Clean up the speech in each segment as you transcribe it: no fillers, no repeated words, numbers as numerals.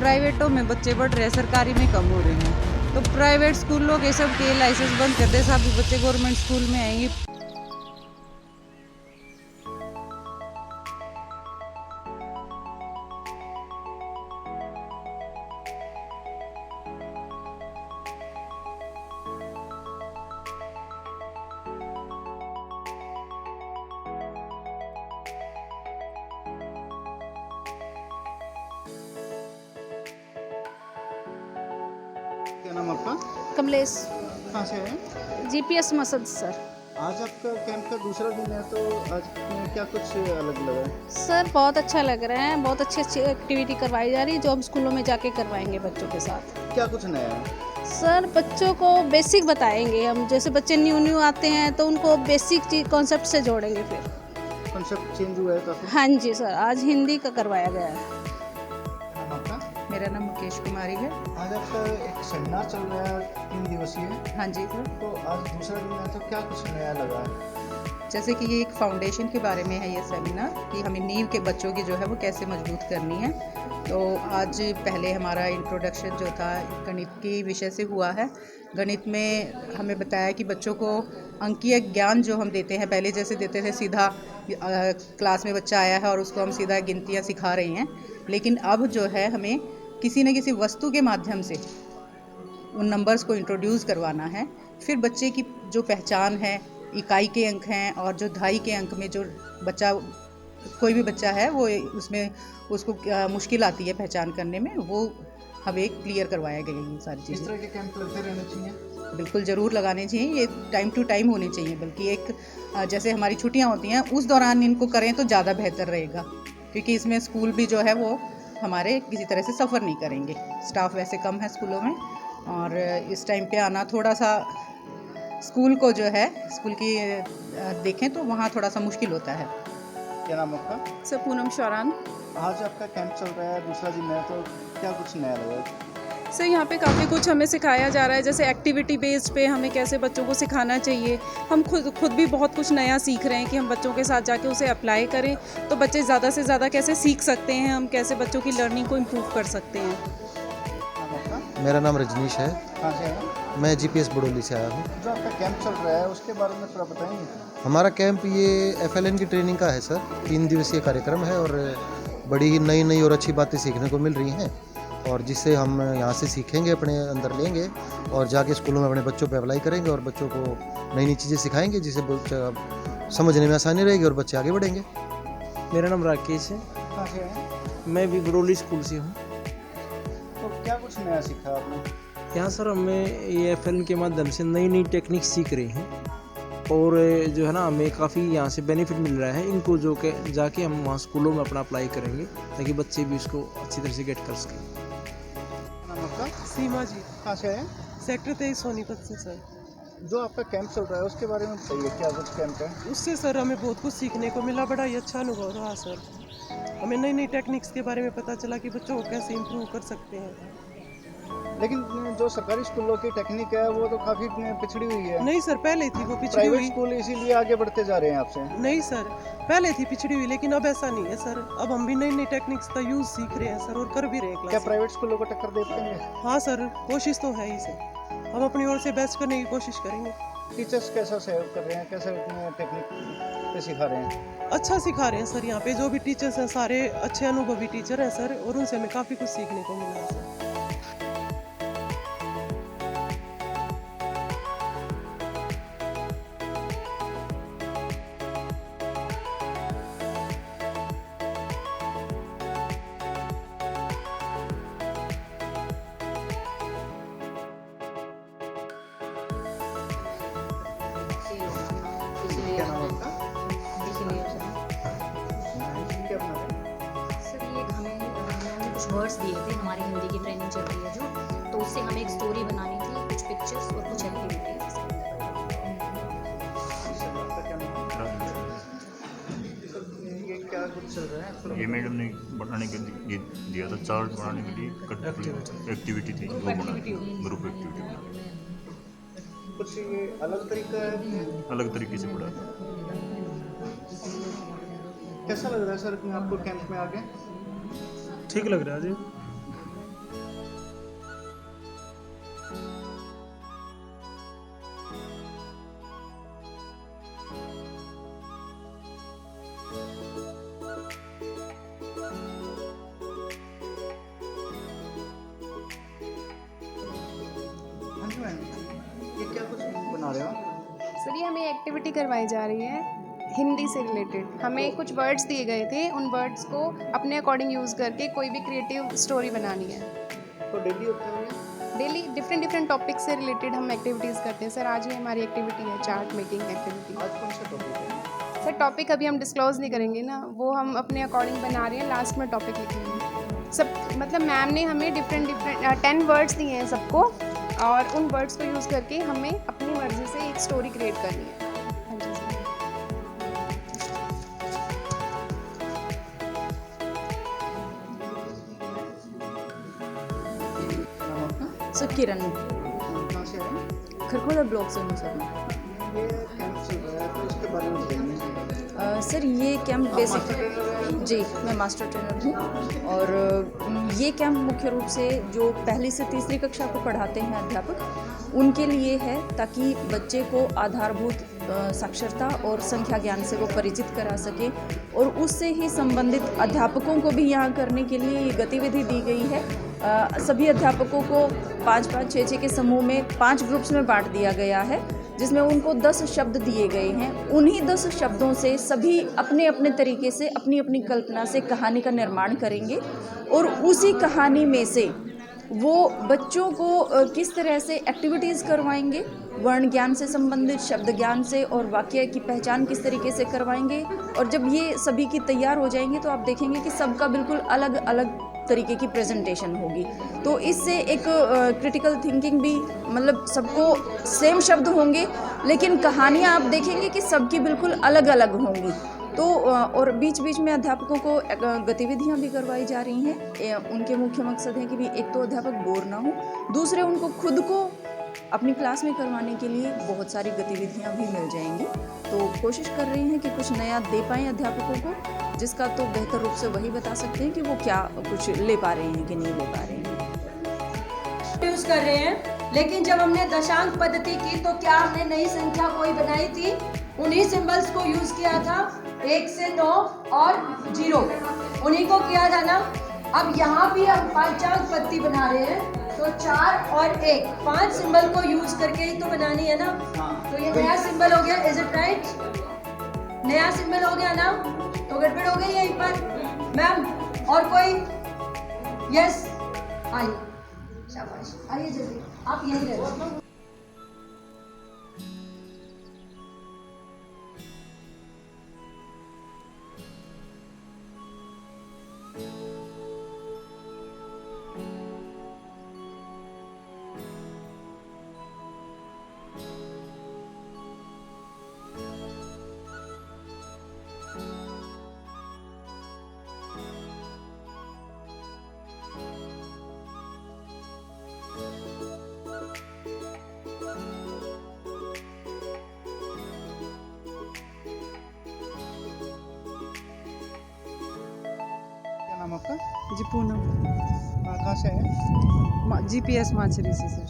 प्राइवेटों में बच्चे बढ़ रहे हैं, सरकारी में कम हो रहे हैं। तो प्राइवेट स्कूलों के सब के लाइसेंस बंद कर दे, सब बच्चे गवर्नमेंट स्कूल में आएंगे। क्या नाम आपका? कमलेश। कहाँ से है? जीपीएस मसद सर। आज आपका कैंप का दूसरा दिन है, तो आज में क्या कुछ अलग लगा है? सर बहुत अच्छा लग रहा है, बहुत अच्छी अच्छी एक्टिविटी करवाई जा रही है जो हम स्कूलों में जाके करवाएंगे बच्चों के साथ। क्या कुछ नया है? सर बच्चों को बेसिक बताएंगे हम, जैसे बच्चे न्यू आते हैं तो उनको बेसिक चीज कॉन्सेप्ट से जोड़ेंगे फिर। कॉन्सेप्ट चेंज हुआ है काफी? हाँ जी सर, आज हिंदी का करवाया गया है। नाम आपका? मेरा नाम मुकेश कुमारी है। आज आपका एक सेमिनार चल रहा है 3 दिवसीय, हाँ जी सर। तो आज दूसरा दिन है, तो क्या कुछ नया लगा है? जैसे कि ये एक फाउंडेशन के बारे में है ये सेमिनार, कि हमें नींव के बच्चों की जो है वो कैसे मजबूत करनी है। तो आज पहले हमारा इंट्रोडक्शन जो था गणित के विषय से हुआ है। गणित में हमें बताया कि बच्चों को अंकीय ज्ञान जो हम देते हैं, पहले जैसे देते थे सीधा क्लास में बच्चा आया है और उसको हम सीधा गिनतियाँ सिखा रहे हैं, लेकिन अब जो है हमें किसी न किसी वस्तु के माध्यम से उन नंबर्स को इंट्रोड्यूस करवाना है। फिर बच्चे की जो पहचान है, इकाई के अंक हैं और जो दहाई के अंक में जो बच्चा, कोई भी बच्चा है वो उसमें उसको मुश्किल आती है पहचान करने में, वो हमें क्लियर करवाया गया ये सारी इस चीज़ें। तरह के कैंप लगते रहने चाहिए। बिल्कुल ज़रूर लगाने चाहिए, ये टाइम टू टाइम होने चाहिए, बल्कि एक जैसे हमारी छुट्टियां होती हैं उस दौरान इनको करें तो ज़्यादा बेहतर रहेगा, क्योंकि इसमें स्कूल भी जो है वो हमारे किसी तरह से सफ़र नहीं करेंगे। स्टाफ वैसे कम है स्कूलों में, और इस टाइम पे आना थोड़ा सा स्कूल को जो है स्कूल की देखें तो वहाँ थोड़ा सा मुश्किल होता है। क्या नाम आपका? सर पूनम शौरान। आज आपका कैंप चल रहा है दूसरा दिन है, तो क्या कुछ नया लगा है? सर यहाँ पे काफ़ी कुछ हमें सिखाया जा रहा है, जैसे एक्टिविटी बेस्ड पे हमें कैसे बच्चों को सिखाना चाहिए। हम खुद भी बहुत कुछ नया सीख रहे हैं कि हम बच्चों के साथ जाके उसे अप्लाई करें तो बच्चे ज़्यादा से ज़्यादा कैसे सीख सकते हैं, हम कैसे बच्चों की लर्निंग को इम्प्रूव कर सकते हैं। नाम आपका? मेरा नाम रजनीश है। कहाँ से है? मैं जीपीएस बड़ौली से आया हूँ। जो आपका कैंप चल रहा है उसके बारे में थोड़ा बताएंगे? हमारा कैंप ये एफएलएन की ट्रेनिंग का है सर। 3 दिवसीय कार्यक्रम है और बड़ी ही नई और अच्छी बातें सीखने को मिल रही हैं, और जिससे हम यहाँ से सीखेंगे, अपने अंदर लेंगे और जाके स्कूलों में अपने बच्चों पे अप्लाई करेंगे और बच्चों को नई चीज़ें सिखाएंगे, जिससे बच्चा समझने में आसानी रहेगी और बच्चे आगे बढ़ेंगे। मेरा नाम राकेश है। कहाँ से है? मैं भी बड़ौली स्कूल से हूँ। तो क्या कुछ नया सीखा आपने? यहाँ सर हमें ये एफएलएन के माध्यम से नई टेक्निक सीख रहे हैं, और जो है ना हमें काफ़ी यहाँ से बेनिफिट मिल रहा है। इनको जो के जाके हम वहाँ स्कूलों में अपना अप्लाई करेंगे ताकि बच्चे भी इसको अच्छी तरह से गेट कर सकें। नाम आपका? सीमा जी, कहाँ से है? सेक्टर 23 सोनीपत से सर। जो आपका कैंप चल रहा है उसके बारे में बताइए, क्या कुछ कैंप है? उससे सर हमें बहुत कुछ सीखने को मिला, बड़ा ही अच्छा अनुभव रहा सर। हमें नई टेक्निक्स के बारे में पता चला कि बच्चों को कैसे इम्प्रूव कर सकते हैं। लेकिन जो सरकारी स्कूलों की टेक्निक है वो तो काफ़ी पिछड़ी हुई है। नहीं सर, पहले थी वो पिछड़ी प्राइवेट हुई। स्कूल इसीलिए आगे बढ़ते जा रहे हैं आपसे। नहीं सर, पहले थी पिछड़ी हुई, लेकिन अब ऐसा नहीं है सर। अब हम भी नई टेक्निक्स का यूज़ सीख रहे हैं सर, और कर भी रहे हैं क्या क्लास। प्राइवेट स्कूलों को टक्कर दे पाएंगे? हाँ सर, कोशिश तो है ही सर। हम अपनी ओर से बेस्ट करने की कोशिश करेंगे। टीचर्स कैसा सहयोग कर रहे हैं, कैसे टेक्निक पे सिखा रहे हैं? अच्छा सिखा रहे हैं सर। यहाँ पे जो भी टीचर्स हैं सारे अच्छे अनुभवी टीचर हैं सर, और उनसे हमें काफ़ी कुछ सीखने को मिला है सर। क्या नाम है आपका? क्या बना रहे हैं? सर ये हमें कुछ वर्ड्स दिए थे, हमारी हिंदी की ट्रेनिंग चल रही है जो, तो उससे हमें एक स्टोरी बनानी थी, कुछ पिक्चर्स और कुछ एक्टिविटीज। आपका क्या नाम है? ये क्या कुछ चल रहा है? ये मैडम ने बनाने के लिए दिया था, चार्ट बनाने के लिए एक्टिविटी थी, वो बना ग्रुप एक्टिविटी बना, कुछ ये अलग तरीका है? अलग तरीके से पढ़ा। कैसा लग रहा है सर आपको कैंप में आके? ठीक लग रहा है जी। मैम ये क्या कुछ बना रहे हो? सर ये हमें एक्टिविटी करवाई जा रही है हिंदी से रिलेटेड। हमें कुछ वर्ड्स दिए गए थे, उन वर्ड्स को अपने अकॉर्डिंग यूज़ करके कोई भी क्रिएटिव स्टोरी बनानी है। तो डेली होता है ये? डेली डिफरेंट टॉपिक से रिलेटेड हम एक्टिविटीज़ करते हैं। सर आज ही हमारी एक्टिविटी है चार्ट मेकिंग एक्टिविटी। आज कौन सा टॉपिक है? सर टॉपिक अभी हम डिस्क्लोज नहीं करेंगे ना, वो हम अपने अकॉर्डिंग बना रहे हैं, लास्ट में टॉपिक लिखेंगे। सब मतलब मैम ने हमें डिफरेंट 10 वर्ड्स दिए हैं सबको, और उन वर्ड्स को यूज़ करके हमें अपनी मर्ज़ी से एक स्टोरी क्रिएट करनी है। हाँ जी सर। सर किरण कहाँ से है? खरखोदा ब्लॉक से हूँ सर मैं। ये कैंप चल रहा है तो इसके बारे में बताइए। सर ये कैंप बेसिक जी मैं मास्टर ट्रेनर हूँ, और ये कैंप मुख्य रूप से जो पहली से तीसरी कक्षा को पढ़ाते हैं अध्यापक, उनके लिए है, ताकि बच्चे को आधारभूत साक्षरता और संख्या ज्ञान से वो परिचित करा सके, और उससे ही संबंधित अध्यापकों को भी यहाँ करने के लिए ये गतिविधि दी गई है। सभी अध्यापकों को 5-5, 6-6 के समूह में 5 ग्रुप्स में बांट दिया गया है, जिसमें उनको 10 शब्द दिए गए हैं। उन्हीं 10 शब्दों से सभी अपने अपने तरीके से अपनी अपनी कल्पना से कहानी का निर्माण करेंगे, और उसी कहानी में से वो बच्चों को किस तरह से एक्टिविटीज़ करवाएंगे, वर्ण ज्ञान से संबंधित, शब्द ज्ञान से, और वाक्य की पहचान किस तरीके से करवाएंगे। और जब ये सभी की तैयार हो जाएंगे तो आप देखेंगे कि सबका बिल्कुल अलग अलग तरीके की प्रेजेंटेशन होगी। तो इससे एक क्रिटिकल थिंकिंग भी, मतलब सबको सेम शब्द होंगे लेकिन कहानियाँ आप देखेंगे कि सबकी बिल्कुल अलग अलग होंगी। तो और बीच बीच में अध्यापकों को गतिविधियाँ भी करवाई जा रही हैं। उनके मुख्य मकसद है कि भी एक तो अध्यापक बोर ना हो, दूसरे उनको खुद को अपनी क्लास में करवाने के लिए बहुत सारी गतिविधियाँ भी मिल जाएंगी। तो कोशिश कर रही हैं कि कुछ नया दे पाएँ अध्यापकों को, जिसका तो बेहतर रूप से वही बता सकते हैं कि वो क्या कुछ ले पा रहे हैं कि नहीं ले पा रहे हैं। यूज कर रहे हैं, लेकिन जब हमने दशांक पद्धति की तो क्या हमने नई संख्या कोई बनाई थी? उन्हीं सिंबल्स को यूज किया था, 1 से 9 और 0, उन्हीं को किया था ना। अब यहाँ भी हम पांचांक पद्धति बना रहे हैं, तो 4 और 1, 5 सिंबल को यूज करके ही तो बनानी है ना। तो ये नया सिंबल हो गया, इज इट राइट? नया सिंबल हो गया ना, तो गड़बड़ हो गई यहीं पर। मैम और कोई? यस, आइए, शाबाश, आइए जल्दी, आप यहीं रहिए। नाम आपका? जी पूनम। कहाँ से है? GPS माचरी से सर।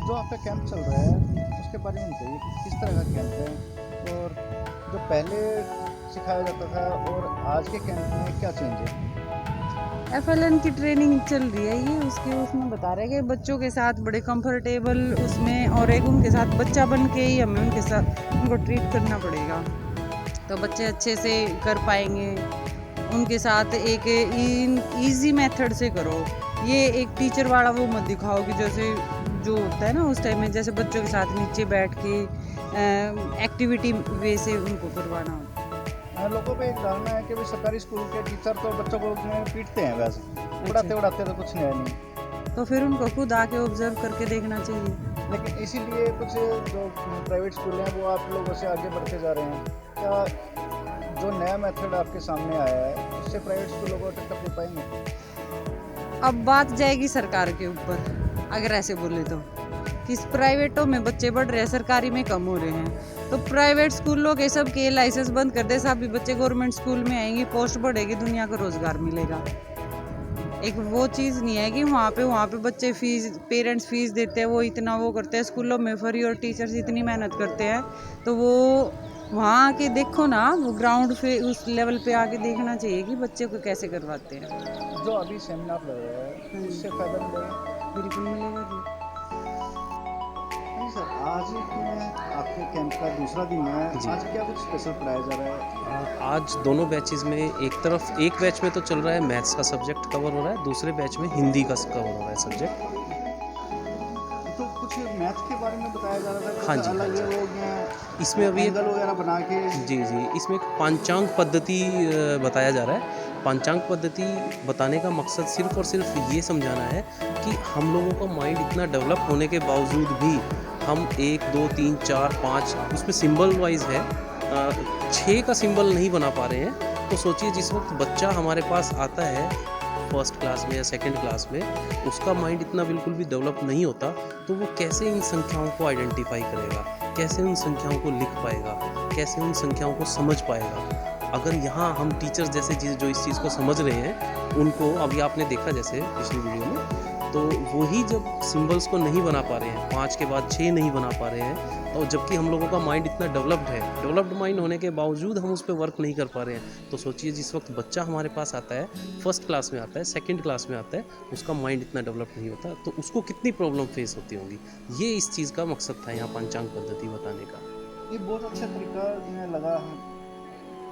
जो आपका कैंप चल रहा है उसके बारे में बताइए, किस तरह का कैंप है, और जो पहले सिखाया जाता था और आज के कैंप में क्या चेंज है? FLN की ट्रेनिंग चल रही है ये, उसमें बता रहे हैं कि बच्चों के साथ बड़े कंफर्टेबल उसमें, और एक उनके साथ बच्चा बन के ही हमें उनके साथ उनको ट्रीट करना पड़ेगा, तो बच्चे अच्छे से कर पाएंगे। उनके साथ एक इजी मेथड से करो, ये एक टीचर वाला वो मत दिखाओ कि जैसे जो होता है ना उस टाइम में, जैसे बच्चों के साथ नीचे बैठ के एक्टिविटी वे से उनको करवाना होता है। लोगों पे एक धारणा है कि भाई सरकारी स्कूल के टीचर तो बच्चों को पीटते हैं, वैसे उड़ाते उड़ाते तो कुछ नया नहीं, तो फिर उनको खुद आके ऑब्जर्व करके देखना चाहिए। लेकिन इसीलिए कुछ जो प्राइवेट स्कूल हैं वो आप लोगों से आगे बढ़ते जा रहे हैं। क्या जो नया मेथड आपके सामने आया है उससे प्राइवेट स्कूलों को टक्कर दे पाएंगे? अब बात जाएगी सरकार के ऊपर, अगर ऐसे बोले तो, कि प्राइवेटों में बच्चे बढ़ रहे हैं, सरकारी में कम हो रहे हैं, तो प्राइवेट स्कूलों के सब के लाइसेंस बंद कर दे, सभी बच्चे गवर्नमेंट स्कूल में आएंगे, पोस्ट बढ़ेगी, दुनिया को रोजगार मिलेगा। एक वो चीज़ नहीं है कि वहाँ पे बच्चे फीस, पेरेंट्स फीस देते हैं, वो इतना वो करते हैं स्कूलों में फ्री, और टीचर्स इतनी मेहनत करते हैं, तो वो वहाँ आके देखो ना, वो ग्राउंड पे उस लेवल पे आके देखना चाहिए कि बच्चे को कैसे करवाते हैं। जो अभी सेमिनार लग रहा है उससे फायदा मिलेगा? बिल्कुल मिलेगा जी। सर, आज आपके कैंप का दूसरा दिन है, आज क्या कुछ स्पेशल पढ़ाया जा रहा है? आज दोनों बैचेस में एक बैच में तो चल रहा है मैथ्स का सब्जेक्ट कवर हो रहा है, दूसरे बैच में हिंदी का कवर हो रहा है सब्जेक्ट। तो कुछ मैथ के बारे में बताया जा रहा था, हाँ जी, अलग लोग इसमें अभी एंगल वगैरह बना के जी इसमें एक पांचांग पद्धति बताया जा रहा है। पांचांग पद्धति बताने का मकसद सिर्फ और सिर्फ ये समझाना है कि हम लोगों का माइंड इतना डेवलप होने के बावजूद भी हम 1 2 3 4 5 उसमें सिंबल वाइज है 6 का सिंबल नहीं बना पा रहे हैं। तो सोचिए जिस वक्त बच्चा हमारे पास आता है फर्स्ट क्लास में या सेकंड क्लास में, उसका माइंड इतना बिल्कुल भी डेवलप नहीं होता, तो वो कैसे इन संख्याओं को आइडेंटिफाई करेगा, कैसे उन संख्याओं को लिख पाएगा, कैसे उन संख्याओं को समझ पाएगा। अगर यहाँ हम टीचर्स जैसे जो इस चीज़ को समझ रहे हैं उनको, अभी आपने देखा जैसे पिछली वीडियो में, तो वही जब सिंबल्स को नहीं बना पा रहे हैं, 5 के बाद 6 नहीं बना पा रहे हैं, तो जबकि हम लोगों का माइंड इतना डेवलप्ड माइंड होने के बावजूद हम उस पर वर्क नहीं कर पा रहे हैं। तो सोचिए जिस वक्त बच्चा हमारे पास आता है, फर्स्ट क्लास में आता है, सेकंड क्लास में आता है, उसका माइंड इतना डेवलप नहीं होता, तो उसको कितनी प्रॉब्लम फेस होती होंगी। ये इस चीज़ का मकसद था यहाँ पंचांग पद्धति बताने का। ये बहुत अच्छा तरीका मुझे लगा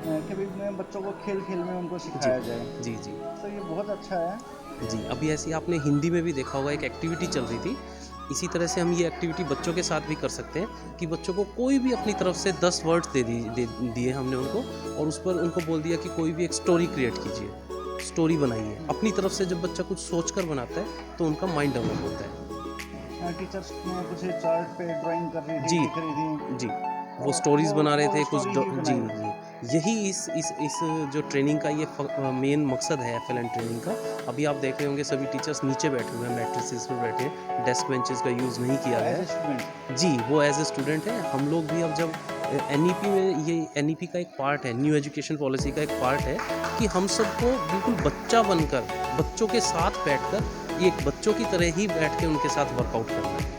कि भाई बच्चों को खेल में उनको सिखाया जाए। जी तो ये बहुत अच्छा है जी। अभी ऐसी आपने हिंदी में भी देखा होगा, एक एक्टिविटी चल रही थी, इसी तरह से हम ये एक्टिविटी बच्चों के साथ भी कर सकते हैं कि बच्चों को कोई भी अपनी तरफ से 10 वर्ड्स दे दिए हमने उनको, और उस पर उनको बोल दिया कि कोई भी एक स्टोरी क्रिएट कीजिए, स्टोरी बनाइए अपनी तरफ से। जब बच्चा कुछ सोच कर बनाता है तो उनका माइंड डेवलप होता है। टीचर्स कुछ चार्ट पे ड्राइंग कर रही थी, जी लिख रही थी जी, वो स्टोरीज बना रहे थे कुछ जी। यही इस जो ट्रेनिंग का ये मेन मकसद है FLN ट्रेनिंग का। अभी आप देख रहे होंगे सभी टीचर्स नीचे बैठे हुए हैं, मैट्रिसेस पर बैठे हैं, डेस्क बेंचेस का यूज़ नहीं किया है जी। वो एज ए स्टूडेंट है। हम लोग भी अब जब NEP में, ये NEP का एक पार्ट है, न्यू एजुकेशन पॉलिसी का एक पार्ट है कि हम सबको बिल्कुल बच्चा बनकर, बच्चों के साथ बैठकर, एक बच्चों की तरह ही बैठ के उनके साथ वर्कआउट करना है।